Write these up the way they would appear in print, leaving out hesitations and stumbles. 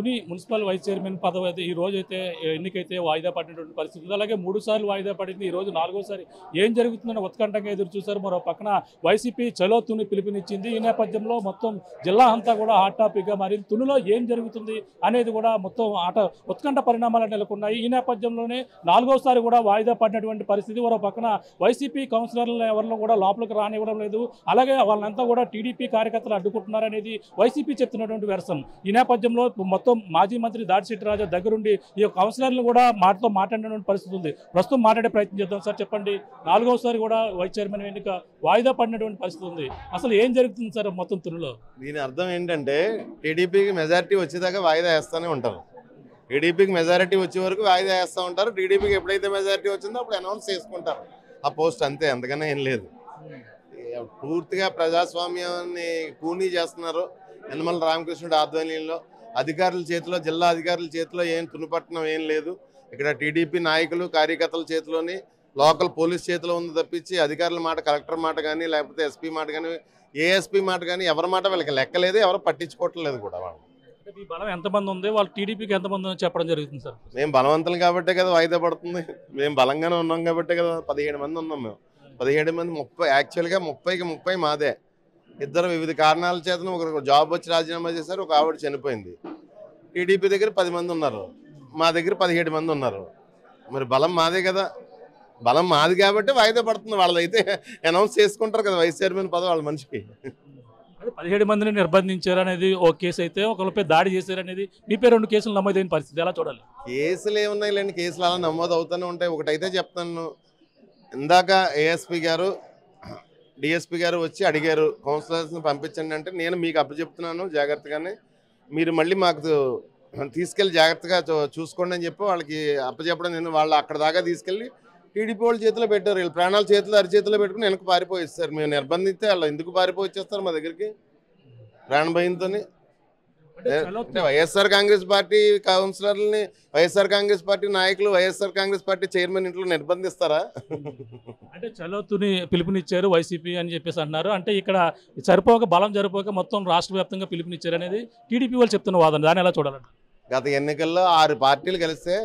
Tuni municipal vice chairman పదవి అయితే ఈ రోజు అయితే ఎన్నికైతే వాయిదా పడినటువంటి పరిస్థితి ఉంది. అలాగే 3 సార్లు వాయిదా పడింది. ఈ రోజు 4వసారి ఏం జరుగుతుందని ఉత్కంఠంగా ఎదురు చూశారు. మరో పక్కన వైసీపీ చలో తుని పిలుపునిచ్చింది. ఈ నేపథ్యంలో మొత్తం జిల్లా అంతా కూడా హాట్ టాపిక్గా మారింది. తునిలో ఏం జరుగుతుంది అనేది కూడా మొత్తం ఉత్కంఠ పరిణామాలు నెలకొన్నాయి. ఈ నేపథ్యంలోనే 4వసారి కూడా వాయిదా పడినటువంటి పరిస్థితి. మరో పక్కన వైసీపీ కౌన్సిలర్లు ఎవరిలో కూడా లోపలికి రానివ్వడం లేదు. అలాగే వాళ్ళంతా కూడా టీడీపీ కార్యకర్తలు అడ్డుకుంటున్నారనేది వైసీపీ చెప్తున్నటువంటి వెర్షన్. ఈ నేపథ్యంలో మొత్తం మాజీ మంత్రి దాడిశెట్టి రాజా దగ్గరుండి ఈ కౌన్సిలర్లు కూడా మాటతో మాట్లాడినటువంటి పరిస్థితి ఉంది. ప్రస్తుతం మాట్లాడే ప్రయత్నం చేద్దాం. సార్ చెప్పండి, 4వసారి కూడా వైస్ చైర్మన్ ఎన్నిక వాయిదా పడినటువంటి పరిస్థితి ఉంది. అసలు ఏం జరుగుతుంది సార్ మొత్తం తునిలో? దీని అర్థం ఏంటంటే టీడీపీకి మెజారిటీ వచ్చేదాకా వాయిదా వేస్తూనే ఉంటారు. టీడీపీకి మెజారిటీ వచ్చే వరకు వాయిదా వేస్తూ ఉంటారు. టీడీపీకి ఎప్పుడైతే మెజారిటీ వచ్చిందో అప్పుడు అనౌన్స్ చేసుకుంటారు ఆ పోస్ట్, అంతే, అంతకన్నా ఏం లేదు. పూర్తిగా ప్రజాస్వామ్యాన్ని కూనీ చేస్తున్నారు. యనమల రామకృష్ణుడి ఆధ్వర్యంలో అధికారుల చేతిలో, జిల్లా అధికారుల చేతిలో ఏం తునిపట్టడం ఏం లేదు. ఇక్కడ టీడీపీ నాయకులు కార్యకర్తల చేతిలోని లోకల్ పోలీస్ చేతిలో ఉంది తప్పించి అధికారుల మాట, కలెక్టర్ మాట కానీ లేకపోతే ఎస్పీ మాట కానీ ఏఎస్పీ మాట కానీ ఎవరి మాట వీళ్ళకి లెక్కలేదు, ఎవరు పట్టించుకోవట్లేదు కూడా. వాళ్ళు ఈ బలం ఎంతమంది ఉంది, వాళ్ళు టీడీపీకి ఎంతమంది ఉందో చెప్పడం జరుగుతుంది సార్. మేము బలవంతులు కాబట్టే కదా వాయిదా పడుతుంది. మేము బలంగానే ఉన్నాం కాబట్టే కదా 17 మంది ఉన్నాం. మేము 17 మంది 30, యాక్చువల్గా 30కి 30 మాదే. ఇద్దరు వివిధ కారణాల చేతను ఒకరు జాబ్ వచ్చి రాజీనామా చేశారు, ఒక ఆవిడ చనిపోయింది. టీడీపీ దగ్గర 10 మంది ఉన్నారు, మా దగ్గర 17 మంది ఉన్నారు. మరి బలం మాదే కదా, బలం మాది కాబట్టి వాయిదా పడుతుంది. వాళ్ళైతే అనౌన్స్ చేసుకుంటారు కదా వైస్ చైర్మన్ పదవి వాళ్ళ మనిషికి. 17 మందిని నిర్బంధించారు అనేది ఓ కేసు అయితే, ఒకరిపై దాడి చేశారనేది మీపై 2 కేసులు నమోదైన పరిస్థితి, ఎలా చూడాలి? కేసులు ఏమున్నాయి లేండి, కేసులు అలా నమోదు అవుతూనే ఉంటాయి. ఒకటైతే చెప్తాను, ఇందాక ఏఎస్పీ గారు డిఎస్పీ గారు వచ్చి అడిగారు కౌన్సిలర్స్ని పంపించండి అంటే, నేను మీకు అప్పచెప్తున్నాను జాగ్రత్తగానే, మీరు మళ్ళీ మాకు తీసుకెళ్ళి జాగ్రత్తగా చూసుకోండి అని చెప్పి వాళ్ళకి అప్పచెప్పడం. నేను వాళ్ళు అక్కడ దాకా తీసుకెళ్ళి టీడీపీ వాళ్ళ చేతిలో పెట్టారు. వీళ్ళు ప్రాణాల చేతిలో అరిచేతిలో పెట్టుకుని వెనక్కి పారిపోయిస్తారు. మేము నిర్బంధిస్తే వాళ్ళు ఎందుకు పారిపోయిచ్చేస్తారు మా దగ్గరికి ప్రాణ భయంతో? అంటే వైఎస్ఆర్ కాంగ్రెస్ పార్టీ కౌన్సిలర్లని, వైఎస్ఆర్ కాంగ్రెస్ పార్టీ నాయకులు, వైఎస్ఆర్ కాంగ్రెస్ పార్టీ చైర్మన్ ఇంట్లో నిర్బంధిస్తారా? అంటే చలో తుని పిలుపునిచ్చారు వైసీపీ అని చెప్పేసి అంటున్నారు. అంటే ఇక్కడ సరిపోక, బలం సరిపోక మొత్తం రాష్ట్ర వ్యాప్తంగా పిలుపునిచ్చారు అనేది టీడీపీ వాళ్ళు చెప్తున్న వాదన, దాన్ని ఎలా చూడాలంట? గత ఎన్నికల్లో 6 పార్టీలు కలిస్తే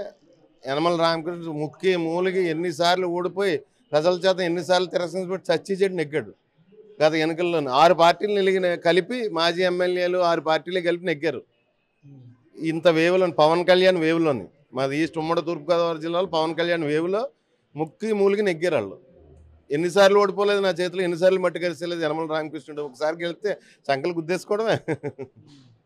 యనమల రామకృష్ణ ముక్కి మూలికి ఎన్నిసార్లు ఓడిపోయి ప్రజల చేత ఎన్నిసార్లు తిరస్కరించబడి చచ్చి చెడు నెగ్గాడు. గత ఎన్నికల్లోనే 6 పార్టీలు కలిపి మాజీ ఎమ్మెల్యేలు 6 పార్టీలు కలిపి నెగ్గారు. ఇంత వేవ్లోని పవన్ కళ్యాణ్ వేవ్లోని, మాది ఈస్ట్ ఉమ్మడి తూర్పుగోదావరి జిల్లాలో పవన్ కళ్యాణ్ వేవ్లో ముక్కి మూలికి నెగ్గారు వాళ్ళు. ఎన్నిసార్లు ఓడిపోలేదు నా చేతిలో, ఎన్నిసార్లు మట్టి కలిసేలేదు యనమల రామకృష్ణుడు. ఒకసారి గెలిస్తే సంకలు గుద్దేసుకోవడమే.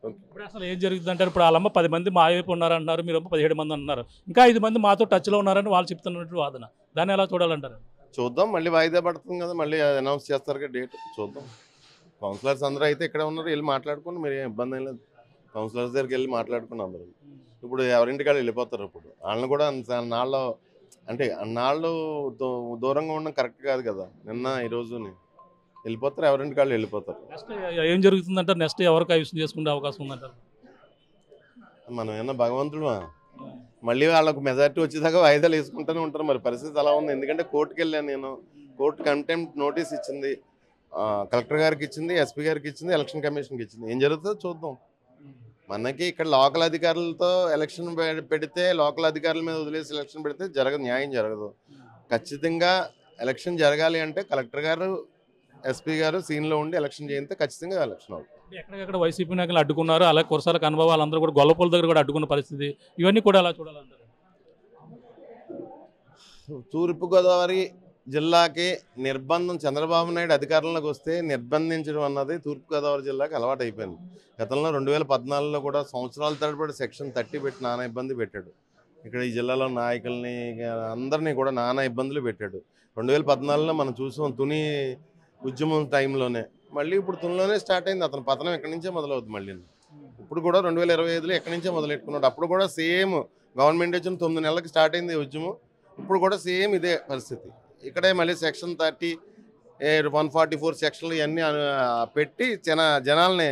ఇప్పుడు అసలు ఏం జరుగుతుంది అంటారు? ఇప్పుడు వాళ్ళమ్మ 10 మంది మా వైపు ఉన్నారంటున్నారు, మీరు 17 మంది అంటున్నారు, ఇంకా 5 మంది మాతో టచ్లో ఉన్నారని వాళ్ళు చెప్తున్నట్టు వాదన, దాన్ని ఎలా చూడాలంటారు? చూద్దాం, మళ్ళీ వాయిదా పడుతుంది కదా, మళ్ళీ అనౌన్స్ చేస్తారు కదా డేట్, చూద్దాం. కౌన్సిలర్స్ అందరూ అయితే ఇక్కడే ఉన్నారు, వెళ్ళి మాట్లాడుకుని మీరు ఏం ఇబ్బంది ఏం లేదు. కౌన్సిలర్స్ దగ్గరికి వెళ్ళి మాట్లాడుకుని అందరూ ఇప్పుడు ఎవరింటికాళ్ళు వెళ్ళిపోతారు. ఇప్పుడు వాళ్ళని కూడా నాళ్ళు అంటే అన్నాళ్ళు దూరంగా ఉండడం కరెక్ట్ కాదు కదా. నిన్న ఈరోజుని వెళ్ళిపోతారు, ఎవరింటికాళ్ళు వెళ్ళిపోతారు. నెక్స్ట్ ఏం జరుగుతుందంటారు? నెక్స్ట్ ఎవరికి కైవసం చేసుకునే అవకాశం ఉందంటారు? మనం ఏమన్నా భగవంతుడు, మళ్ళీ వాళ్ళకు మెజారిటీ వచ్చేదాకా వాయిదాలు వేసుకుంటూనే ఉంటారు. మరి పరిస్థితి అలా ఉంది. ఎందుకంటే కోర్టుకు వెళ్ళాను నేను, కోర్టు కంటెంప్ట్ నోటీస్ ఇచ్చింది, కలెక్టర్ గారికి ఇచ్చింది, ఎస్పీ గారికి ఇచ్చింది, ఎలక్షన్ కమిషన్కి ఇచ్చింది. ఏం జరుగుతుందో చూద్దాం. మనకి ఇక్కడ లోకల్ అధికారులతో ఎలక్షన్ పెడితే, లోకల్ అధికారుల మీద వదిలేసి ఎలక్షన్ పెడితే న్యాయం జరగదు. ఖచ్చితంగా ఎలక్షన్ జరగాలి అంటే కలెక్టర్ గారు, ఎస్పీ గారు సీన్లో ఉండి ఎలక్షన్ చేయితే ఖచ్చితంగా ఎలక్షన్ అవుతుంది. ఎక్కడికక్కడ వైసీపీ నాయకులు అడ్డుకున్నారు, అలాగే కురసాల కనుబాబు వాళ్ళందరూ కూడా గొల్లపూల దగ్గర కూడా అడ్డుకున్న పరిస్థితి, ఇవన్నీ కూడా ఎలా చూడాలంటారు? తూర్పుగోదావరి జిల్లాకి నిర్బంధం, చంద్రబాబు నాయుడు అధికారంలోకి వస్తే నిర్బంధించడం అన్నది తూర్పుగోదావరి జిల్లాకి అలవాటు అయిపోయింది. గతంలో 2014లో కూడా సంవత్సరాల తరబడి సెక్షన్ 30 పెట్టి నానా ఇబ్బంది పెట్టాడు. ఇక్కడ ఈ జిల్లాలో నాయకుల్ని అందరినీ కూడా నానా ఇబ్బందులు పెట్టాడు. 2014లో మనం చూసాం తుని ఉద్యమం టైంలోనే. మళ్ళీ ఇప్పుడు తునిలోనే స్టార్ట్ అయింది అతని పతనం, ఎక్కడి నుంచే మొదలవుతుంది మళ్ళీ. ఇప్పుడు కూడా 2025లో ఎక్కడి నుంచే మొదలెట్టుకున్నాడు. అప్పుడు కూడా సేమ్ గవర్నమెంట్ వచ్చిన 9 నెలలకు స్టార్ట్ అయింది ఉద్యమం. ఇప్పుడు కూడా సేమ్ ఇదే పరిస్థితి. ఇక్కడే మళ్ళీ సెక్షన్ 30, 144 సెక్షన్లు ఇవన్నీ పెట్టి జనాల్ని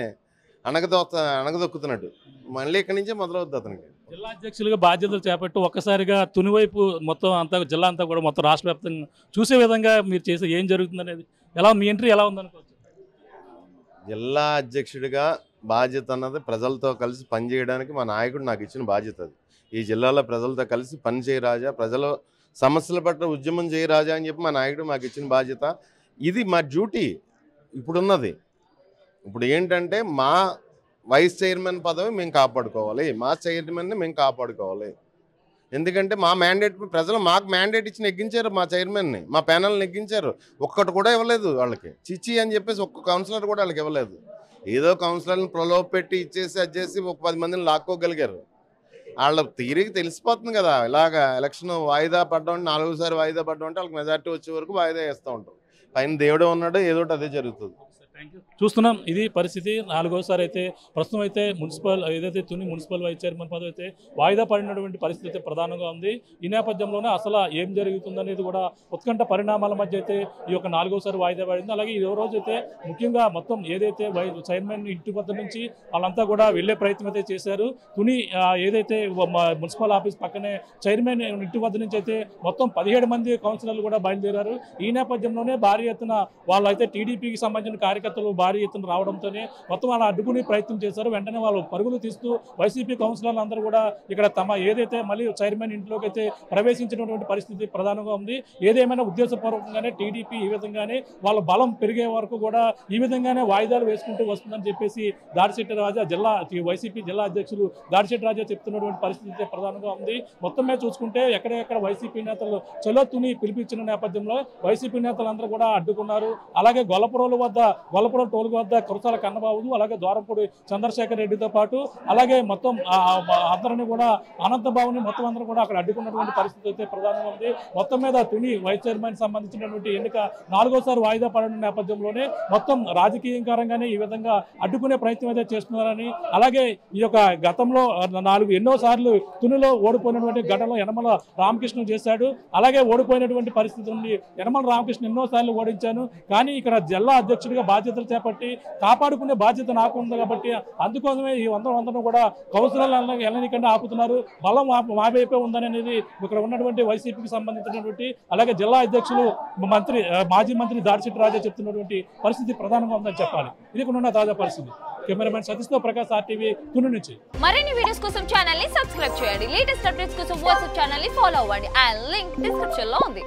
అణగదొక్కుతున్నాడు. మళ్ళీ ఇక్కడి నుంచే మొదలవుద్ది అతనికి. జిల్లా అధ్యక్షులుగా బాధ్యతలు చేపట్టి ఒక్కసారిగా తుని వైపు మొత్తం అంతా జిల్లా అంతా కూడా మొత్తం రాష్ట్ర వ్యాప్తంగా చూసే విధంగా మీరు చేసే ఏం జరుగుతుంది అనేది ఎలా, మీ ఎంట్రీ ఎలా ఉందనుకోవచ్చు? జిల్లా అధ్యక్షుడిగా బాధ్యత అన్నది ప్రజలతో కలిసి పనిచేయడానికి మా నాయకుడు నాకు ఇచ్చిన బాధ్యత అది. ఈ జిల్లాలో ప్రజలతో కలిసి పని చేయి రాజా, ప్రజల సమస్యల పట్ల ఉద్యమం చేయి రాజా అని చెప్పి మా నాయకుడు మాకు ఇచ్చిన బాధ్యత. ఇది మా డ్యూటీ ఇప్పుడున్నది. ఇప్పుడు ఏంటంటే మా వైస్ చైర్మన్ పదవి మేము కాపాడుకోవాలి, మా చైర్మన్ని మేము కాపాడుకోవాలి. ఎందుకంటే మా మ్యాండేట్ ప్రజలు మాకు మ్యాండేట్ ఇచ్చి నెగ్గించారు, మా చైర్మన్ని, మా ప్యానల్ నెగ్గించారు. ఒక్కటి కూడా ఇవ్వలేదు వాళ్ళకి, చిచ్చి అని చెప్పేసి ఒక్క కౌన్సిలర్ కూడా వాళ్ళకి ఇవ్వలేదు. ఏదో కౌన్సిలర్ని ప్రలోభ పెట్టి ఇచ్చేసి అది చేసి ఒక 10 మందిని లాక్కోగలిగారు. వాళ్ళ తీరికి తెలిసిపోతుంది కదా, ఇలాగా ఎలక్షన్ వాయిదా పడ్డం అంటే 4సారి వాయిదా పడ్డం అంటే వాళ్ళకి మెజార్టీ వచ్చే వరకు వాయిదా వేస్తూ ఉంటాం. పైన దేవుడే ఉన్నాడు, ఏదో అదే జరుగుతుంది. చూస్తున్నాం ఇది పరిస్థితి. 4వసారి అయితే ప్రస్తుతం అయితే మున్సిపల్ ఏదైతే తుని మున్సిపల్ వైస్ చైర్మన్ పదవి అయితే వాయిదా పడినటువంటి పరిస్థితి అయితే ప్రధానంగా ఉంది. ఈ నేపథ్యంలోనే అసలు ఏం జరుగుతుందనేది కూడా ఉత్కంఠ పరిణామాల మధ్య అయితే ఈ యొక్క 4వసారి వాయిదా పడింది. అలాగే ఈ రోజు అయితే ముఖ్యంగా మొత్తం ఏదైతే చైర్మన్ ఇంటి వద్ద నుంచి వాళ్ళంతా కూడా వెళ్లే ప్రయత్నం అయితే చేశారు. తుని ఏదైతే మున్సిపల్ ఆఫీస్ పక్కనే చైర్మన్ ఇంటి వద్ద నుంచి అయితే మొత్తం 17 మంది కౌన్సిలర్లు కూడా బయలుదేరారు. ఈ నేపథ్యంలోనే భారీ ఎత్తున వాళ్ళైతే టీడీపీకి సంబంధించిన కార్యకర్తలు భారీ ఎత్తున రావడంతోనే మొత్తం అలా అడ్డుకునే ప్రయత్నం చేశారు. వెంటనే వాళ్ళు పరుగులు తీస్తూ వైసీపీ కౌన్సిలర్లు అందరూ కూడా ఇక్కడ తమ ఏదైతే మళ్ళీ చైర్మన్ ఇంట్లోకి అయితే ప్రవేశించినటువంటి పరిస్థితి ప్రధానంగా ఉంది. ఏదేమైనా ఉద్దేశపూర్వకంగానే టీడీపీ ఈ విధంగానే వాళ్ళ బలం పెరిగే వరకు కూడా ఈ విధంగానే వాయిదాలు వేసుకుంటూ వస్తుందని చెప్పేసి దాడిశెట్టి రాజా వైసీపీ జిల్లా అధ్యక్షులు దాడిశెట్టి రాజా చెప్తున్నటువంటి పరిస్థితి ప్రధానంగా ఉంది. మొత్తం మీద చూసుకుంటే ఎక్కడెక్కడ వైసీపీ నేతలు చలో తుని పిలిపించిన నేపథ్యంలో వైసీపీ నేతలందరూ కూడా అడ్డుకున్నారు. అలాగే గొల్లపురం టోల్ వద్ద కురసాల కన్నబాబు, అలాగే ద్వారంపూడి చంద్రశేఖర్ రెడ్డితో పాటు అలాగే మొత్తం అందరినీ కూడా అనంతబాబుని మొత్తం అందరూ కూడా అక్కడ అడ్డుకున్నటువంటి పరిస్థితి అయితే ప్రధానంగా ఉంది. మొత్తం మీద తుని వైస్ చైర్మన్ సంబంధించినటువంటి ఎన్నిక 4వసారి వాయిదా పడిన నేపథ్యంలోనే మొత్తం రాజకీయంకారంగానే ఈ విధంగా అడ్డుకునే ప్రయత్నం అయితే చేస్తున్నారని, అలాగే ఈ యొక్క గతంలో ఎన్నోసార్లు తునిలో ఓడిపోయినటువంటి ఘటనలో యనమల రామకృష్ణ చేశాడు. అలాగే ఓడిపోయినటువంటి పరిస్థితి ఉంది. యనమల రామకృష్ణ ఎన్నోసార్లు ఓడించాను, కానీ ఇక్కడ జిల్లా అధ్యక్షుడిగా బాధ్యతలు చేపట్టి కాపాడుకునే బాధ్యత నాకు ఉంది కాబట్టి అందుకోసమే ఈ 100 కూడా కౌన్సిలర్లు ఎల్లనికంటే ఆపుతున్నారు. బలం మా వైపే ఉందని అనేది ఇక్కడ ఉన్నటువంటి వైసీపీకి సంబంధించినటువంటి అలాగే జిల్లా అధ్యక్షులు మాజీ మంత్రి దాడిశెట్టి రాజా చెప్తున్నటువంటి పరిస్థితి ప్రధానంగా ఉందని చెప్పాలి. ఇది ఉన్న తాజా పరిస్థితి. కెమెరామెన్ సతీష్తో ప్రకాష్, RTV తుని నుంచి. మరిన్ని వీడియోస్ కోసం ఛానల్ ని సబ్స్క్రైబ్ చేయండి. లేటెస్ట్ అప్డేట్స్ కోసం వాట్సాప్ ఛానల్ ని ఫాలో అవ్వండి. అండ్ లింక్ డిస్క్రిప్షన్ లో ఉంది.